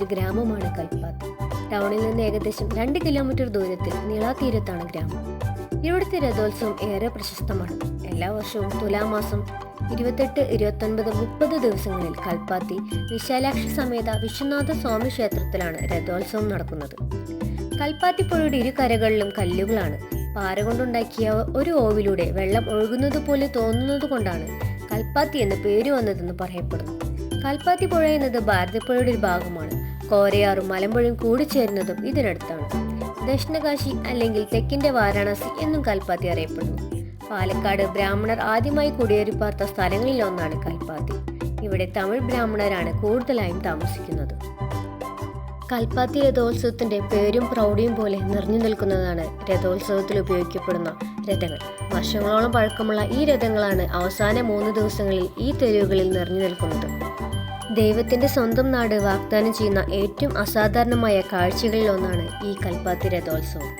ഒരു ഗ്രാമമാണ് കൽപ്പാത്തി. ടൗണിൽ നിന്ന് ഏകദേശം 2 കിലോമീറ്റർ ദൂരത്തിൽ നീളാതീരത്താണ് ഗ്രാമം. ഇവിടുത്തെ രഥോത്സവം ഏറെ പ്രശസ്തമാണ്. എല്ലാ വർഷവും തുലാമാസം 28, 29, 30 ദിവസങ്ങളിൽ കൽപ്പാത്തി വിശാലാക്ഷി സമേത വിശ്വനാഥ സ്വാമി ക്ഷേത്രത്തിലാണ് രഥോത്സവം നടക്കുന്നത്. കൽപ്പാത്തി പുഴയുടെ ഇരു കരകളിലും കല്ലുകളാണ്. പാറ കൊണ്ടുണ്ടാക്കിയ ഒരു ഓവിലൂടെ വെള്ളം ഒഴുകുന്നത് പോലെ തോന്നുന്നത് കൊണ്ടാണ് കൽപ്പാത്തി എന്ന പേര് വന്നതെന്ന് പറയപ്പെടുന്നു. കൽപ്പാത്തി പുഴ എന്നത് ഭാരതപ്പുഴയുടെ ഒരു ഭാഗമാണ്. കോരയാറും മലമ്പുഴയും കൂടിച്ചേരുന്നതും ഇതിനടുത്താണ്. ദക്ഷിണകാശി അല്ലെങ്കിൽ തെക്കിന്റെ വാരാണസി എന്നും കൽപ്പാത്തി അറിയപ്പെടുന്നു. പാലക്കാട് ബ്രാഹ്മണർ ആദ്യമായി കുടിയേറിപ്പാർത്ത സ്ഥലങ്ങളിൽ ഒന്നാണ് കൽപ്പാത്തി. ഇവിടെ തമിഴ് ബ്രാഹ്മണരാണ് കൂടുതലായും താമസിക്കുന്നത്. കൽപ്പാത്തി രഥോത്സവത്തിന്റെ പേരും പ്രൗഢിയും പോലെ നിറഞ്ഞു നിൽക്കുന്നതാണ് രഥോത്സവത്തിൽ ഉപയോഗിക്കപ്പെടുന്ന രഥങ്ങൾ. വർഷങ്ങളോളം പഴക്കമുള്ള ഈ രഥങ്ങളാണ് അവസാന 3 ദിവസങ്ങളിൽ ഈ തെരുവുകളിൽ നിറഞ്ഞു നിൽക്കുന്നത്. ദൈവത്തിന്റെ സ്വന്തം നാട് വാഗ്ദാനം ചെയ്യുന്ന ഏറ്റവും അസാധാരണമായ കാഴ്ചകളിൽ ഒന്നാണ് ഈ കൽപ്പാത്തി രഥോത്സവം.